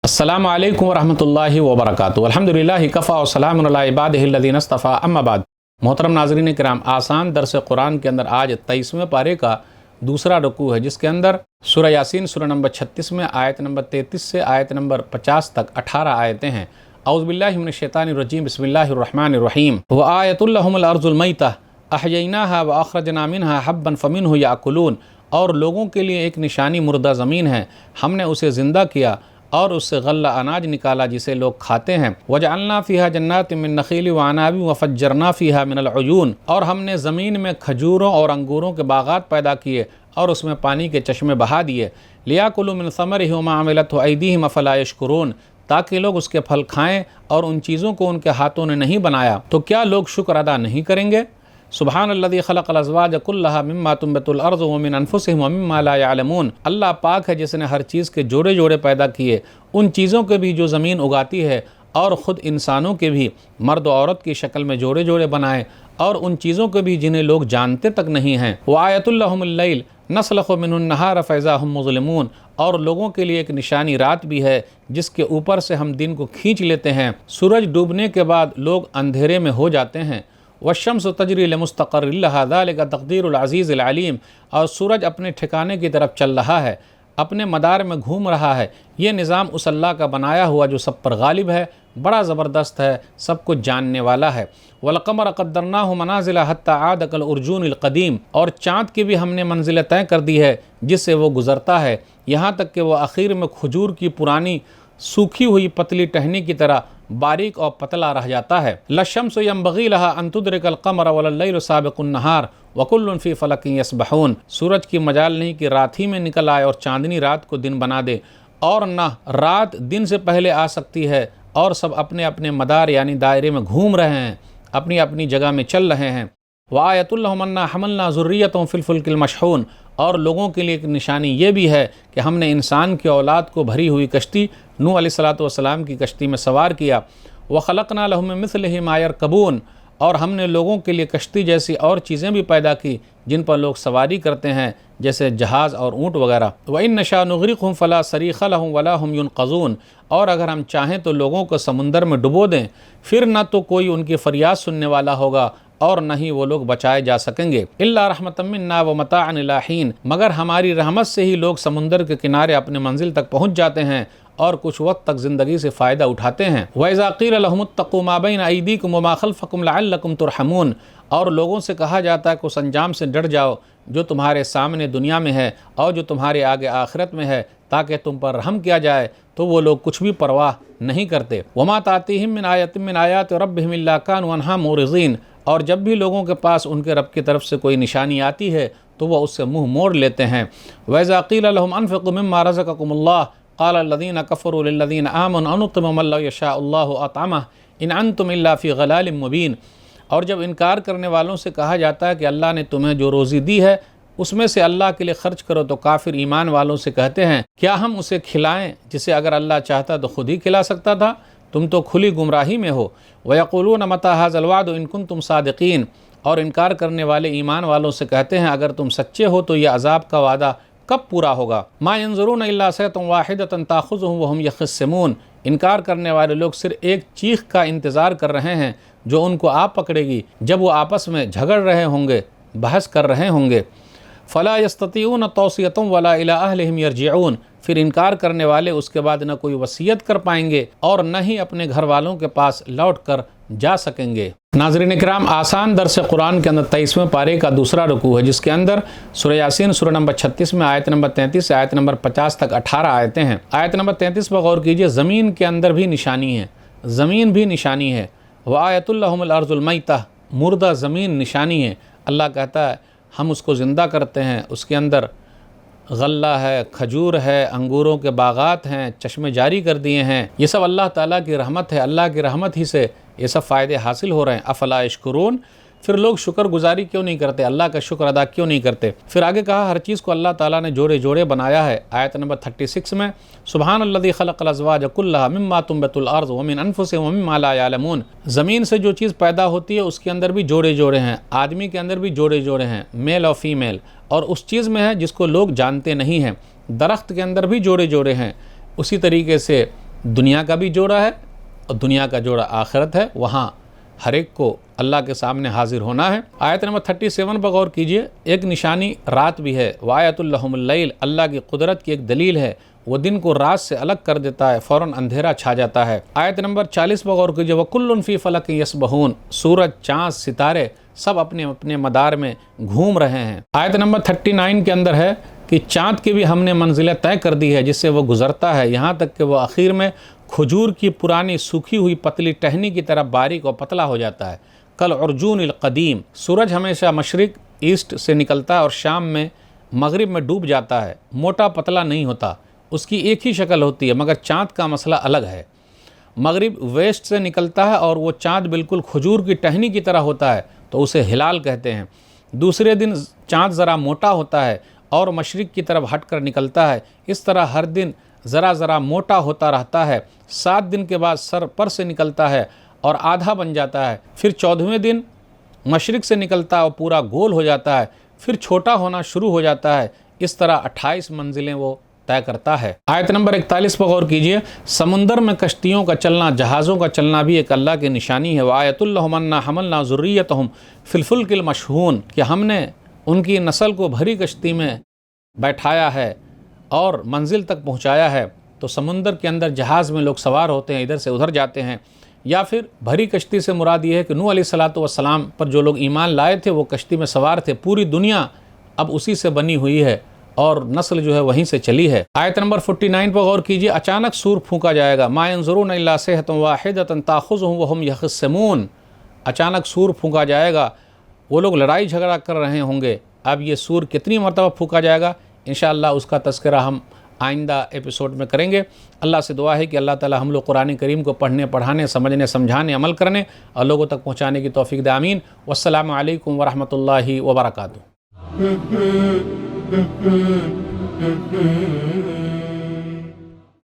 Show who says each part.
Speaker 1: अस्सलामु अलैकुम वरहमतुल्लाहि वबरकातुहू। अल्हम्दुलिल्लाहि कफ़ा व सलामुन अला इबादिहिल्लज़ीना इस्तफ़ा, अम्मा बाद। मोहतरम नाज़रीन किराम, आसान दर्स कुरान के अंदर आज 23वें पारे का दूसरा रुकू है, जिसके अंदर सूरह यासीन सूरह नंबर 36 में आयत नंबर 33 से आयत नंबर 50 तक 18 आयतें हैं। औज़ु बिल्लाहि मिनश शैतानिर रजीम, बिस्मिल्लाहिर रहमानिर रहीम। व आयतुल लहुमुल अर्ज़ुल मैता अहयैनाहा व अख़रजना मिनहा हब्बन फमिनहु याकुलून। और लोगों के लिए एक निशानी मुर्दा ज़मीन है, हमने उसे ज़िंदा किया और उससे गल्ला अनाज निकाला जिसे लोग खाते हैं। वजअलना फ़ीहा जन्नातिन मिन नख़ील व अनाबी व फ़ज्जरना फ़ीहा मिनल उयून। और हमने ज़मीन में खजूरों और अंगूरों के बागात पैदा किए और उसमें पानी के चश्मे बहा दिए। लियाकुलू मिन समरिही व मा अमिलतहु अयदीहिम अफ़ला यशकुरून, ताकि लोग उसके फल खाएं और उन चीज़ों को उनके हाथों ने नहीं बनाया, तो क्या लोग शुक्र अदा नहीं करेंगे। सुब्हानल्लज़ी खलक़ल अज़वाज कुल्लहा मिम्मा तुंबितुल अर्ज़ु व मिन अनफुसिहिम व मिम्मा ला यअलमून। अल्लाह पाक है जिसने हर चीज़ के जोड़े जोड़े पैदा किए, उन चीज़ों के भी जो ज़मीन उगाती है, और ख़ुद इंसानों के भी मर्द और औरत की शक्ल में जोड़े जोड़े बनाए, और उन चीज़ों के भी जिन्हें लोग जानते तक नहीं हैं। व आयतुल लहुमुल लैल नस्लखु मिनुहुन नहार फ़इज़ा हुम मुज़लिमून। और लोगों के लिए एक निशानी रात भी है, जिसके ऊपर से हम दिन को खींच लेते हैं। सूरज डूबने के बाद लोग अंधेरे में हो जाते हैं। वश्शम्सु तजरी लिमुस्तक़र्रिन लहा ज़ालिका तक़दीरुल अज़ीज़िल अलीम। और सूरज अपने ठिकाने की तरफ चल रहा है, अपने मदार में घूम रहा है। ये निज़ाम उस अल्लाह का बनाया हुआ जो सब पर गालिब है, बड़ा ज़बरदस्त है, सब कुछ जानने वाला है। वलक़मर क़द्दरनाहु मनाज़िला हत्ता आद कल उर्जूनिल क़दीम। और चाँद की भी हमने मंजिलें तय कर दी है, जिससे वो गुज़रता है, यहाँ तक कि वह आखिर में खजूर की पुरानी सूखी हुई पतली टहनी की तरह बारीक और पतला रह जाता है। लशम्सु यंबग़ी लहा अन तुदरिकल क़मर वल्लैलु साबिक़ुन नहार व कुल्लुन फ़ी फ़लकिन यस्बहून। सूरज की मजाल नहीं कि रात ही में निकल आए और चांदनी रात को दिन बना दे, और न रात दिन से पहले आ सकती है, और सब अपने अपने मदार यानी दायरे में घूम रहे हैं, अपनी अपनी जगह में चल रहे हैं। व आयतुल लहुम अन्ना हमलना ज़ुर्रियतहुम फ़िल फ़ुल्किल मशहून। और लोगों के लिए एक निशानी ये भी है कि हमने इंसान की औलाद को भरी हुई कश्ती नूह अलैहिस्सलातु वस्सलाम की कश्ती में सवार किया। व खलक़ना लहुम मिन मिस्लिही मा यरकबून। और हमने लोगों के लिए कश्ती जैसी और चीज़ें भी पैदा की जिन पर लोग सवारी करते हैं, जैसे जहाज़ और ऊँट वगैरह। व इन नशा नुग़रिक़हुम फ़ला सरीख़ लहुम वला हुम युनक़ज़ून। और अगर हम चाहें तो लोगों को समुंदर में डुबो दें, फिर न तो कोई उनकी फ़रियाद सुनने वाला होगा और न ही वो लोग बचाए जा सकेंगे। इल्ला रहमतम मिन्ना व मताअन इला हीन। मगर हमारी रहमत से ही लोग समुंदर के किनारे अपने मंजिल तक पहुँच जाते हैं और कुछ वक्त तक ज़िंदगी से फ़ायदा उठाते हैं। व इज़ा क़ील लहुमुत्तक़ू मा बैन अयदीकुम व मा ख़ल्फ़कुम लअल्लकुम तुरहमून। और लोगों से कहा जाता है कि उस अंजाम से डर जाओ जो तुम्हारे सामने दुनिया में है और जो तुम्हारे आगे आखिरत में है, ताकि तुम पर रहम किया जाए, तो वो लोग कुछ भी परवाह नहीं करते। वमा तातीहिम मिन आयतिन मिन आयाति रब्बिहिम इल्ला कानू अन्हा मुरिज़ीन। और जब भी लोगों के पास उनके रब की तरफ से कोई निशानी आती है तो वह उससे मुँह मोड़ लेते हैं। वइज़ा क़ील लहुम अनफ़िक़ू मिम्मा रज़क़कुमुल्लाह क़ाल अल्लज़ीना कफ़रू लिल्लज़ीना आमनू अनुत्तिमु मा लौ यशाअल्लाहु अतअमह इन अंतुम इल्ला फ़ी ग़लालिम मुबीन। और जब इनकार करने वालों से कहा जाता है कि अल्लाह ने तुम्हें जो रोज़ी दी है उसमें से अल्लाह के लिए खर्च करो, तो काफिर ईमान वालों से कहते हैं क्या हम उसे खिलाएं जिसे अगर अल्लाह चाहता तो खुद ही खिला सकता था, तुम तो खुली गुमराही में हो। वयक़ूलून मता हाज़ल वाद इन कुंतुम सादिक़ीन। और इनकार करने वाले ईमान वालों से कहते हैं अगर तुम सच्चे हो तो यह अज़ाब का वादा कब पूरा होगा। मा यंज़ुरून इल्ला सयतन वाहिदतन ताख़ुज़ुहुम व हुम यख़िस्सिमून। इनकार करने वाले लोग सिर्फ एक चीख का इंतज़ार कर रहे हैं जो उनको आप पकड़ेगी जब वो आपस में झगड़ रहे होंगे, बहस कर रहे होंगे। फ़ला यस्ततीऊन तौसियतुम वला इला अहलिहिम यरजिऊन। फिर इनकार करने वाले उसके बाद न कोई वसीयत कर पाएंगे और न ही अपने घर वालों के पास लौट कर जा सकेंगे। नाज़रीन इकराम, आसान दर्स कुरान के अंदर 23वें पारे का दूसरा रुकू है, जिसके अंदर सूरह यासीन सूरह नंबर 36 में आयत नंबर 33 से आयत नंबर 50 तक 18 आयतें हैं। आयत नंबर 33 पर गौर कीजिए, ज़मीन के अंदर भी निशानी है, ज़मीन भी निशानी है। व आयतुल लहुमुल अर्ज़ुल मैता, मुर्दा ज़मीन निशानी है। अल्लाह कहता है हम उसको ज़िंदा करते हैं, उसके अंदर गल्ला है, खजूर है, अंगूरों के बागात हैं, चश्मे जारी कर दिए हैं। ये सब अल्लाह ताला की रहमत है, अल्लाह की रहमत ही से ये सब फ़ायदे हासिल हो रहे हैं। अफ़ला यशकुरून। फिर लोग शुक्रगुजारी क्यों नहीं करते, अल्लाह का शुक्र अदा क्यों नहीं करते। फिर आगे कहा हर चीज़ को अल्लाह ताला ने जोड़े जोड़े बनाया है। आयत नंबर 36 में सुब्हानल्लज़ी खलक़ल अज़वाज कुल्लहा मिम्मा तुंबितुल अर्ज़ व मिन अनफुसिहिम व मिम्मा ला यअलमून। ज़मीन से जो चीज़ पैदा होती है उसके अंदर भी जोड़े जोड़े हैं, आदमी के अंदर भी जोड़े जोड़े हैं, मेल और फीमेल, और उस चीज़ में है जिसको लोग जानते नहीं हैं। दरख्त के अंदर भी जोड़े जोड़े हैं। उसी तरीके से دنیا کا بھی جوڑا ہے اور دنیا کا جوڑا آخرت ہے، وہاں ہر ایک کو اللہ کے سامنے حاضر ہونا ہے۔ آیت نمبر 37 پر غور کیجئے، ایک نشانی رات بھی ہے، وآیۃ لہم اللیل، اللہ کی قدرت کی ایک دلیل ہے، وہ دن کو رات سے الگ کر دیتا ہے، فوراً اندھیرا چھا جاتا ہے۔ آیت نمبر 40 پر غور کیجئے، وَكُلٌّ فِي فَلَكٍ يَسْبَحُونَ، سورج، چاند، ستارے سب اپنے اپنے مدار میں گھوم رہے ہیں۔ آیت نمبر 39 کے اندر ہے کہ چاند کی بھی ہم نے منزلیں طے کر دی ہے جس سے وہ گزرتا ہے، یہاں تک کہ وہ آخر میں کھجور کی پرانی سوکھی ہوئی پتلی ٹہنی کی طرح باریک اور پتلا ہو جاتا ہے، کل عرجون القدیم۔ سورج ہمیشہ مشرق ایسٹ سے نکلتا ہے اور شام میں مغرب میں ڈوب جاتا ہے، موٹا پتلا نہیں ہوتا، اس کی ایک ہی شکل ہوتی ہے، مگر چاند کا مسئلہ الگ ہے۔ مغرب ویسٹ سے نکلتا ہے اور وہ چاند بالکل کھجور کی ٹہنی کی طرح ہوتا ہے تو اسے ہلال کہتے ہیں۔ دوسرے دن چاند ذرا موٹا ہوتا ہے اور مشرق کی طرف ہٹ کر نکلتا ہے، اس طرح ہر دن ذرا ذرا موٹا ہوتا رہتا ہے۔ 7 دن کے بعد سر پر سے نکلتا ہے اور آدھا بن جاتا ہے، پھر 14ویں دن مشرق سے نکلتا ہے اور پورا گول ہو جاتا ہے، پھر چھوٹا ہونا شروع ہو جاتا ہے، اس طرح 28 منزلیں وہ طے کرتا ہے۔ آیت نمبر 41 پر غور کیجئے، سمندر میں کشتیوں کا چلنا، جہازوں کا چلنا بھی ایک اللہ کی نشانی ہے۔ وآیۃ لہم انا حملنا ذریتہم فی الفلک المشحون، کہ ہم نے ان کی نسل کو بھری کشتی میں بیٹھایا ہے اور منزل تک پہنچایا ہے۔ تو سمندر کے اندر جہاز میں لوگ سوار ہوتے ہیں، ادھر سے ادھر جاتے ہیں، یا پھر بھری کشتی سے مراد یہ ہے کہ نوح علیہ السلام پر جو لوگ ایمان لائے تھے وہ کشتی میں سوار تھے، پوری دنیا اب اسی سے بنی ہوئی ہے اور نسل جو ہے وہیں سے چلی ہے۔ آیت نمبر 49 پر غور کیجئے، اچانک سور پھونکا جائے گا، ما ينظرون الا صیحۃ واحدۃ تاخذهم وهم يخصمون، اچانک سور پھونکا جائے گا، وہ لوگ لڑائی جھگڑا کر رہے ہوں گے۔ اب یہ سور کتنی مرتبہ پھونکا جائے گا، انشاءاللہ اس کا تذکرہ ہم آئندہ ایپیسوڈ میں کریں گے۔ اللہ سے دعا ہے کہ اللہ تعالی ہم لوگ قرآن کریم کو پڑھنے، پڑھانے، سمجھنے، سمجھانے، عمل کرنے اور لوگوں تک پہنچانے کی توفیق دے، آمین۔ والسلام علیکم ورحمۃ اللہ وبرکاتہ۔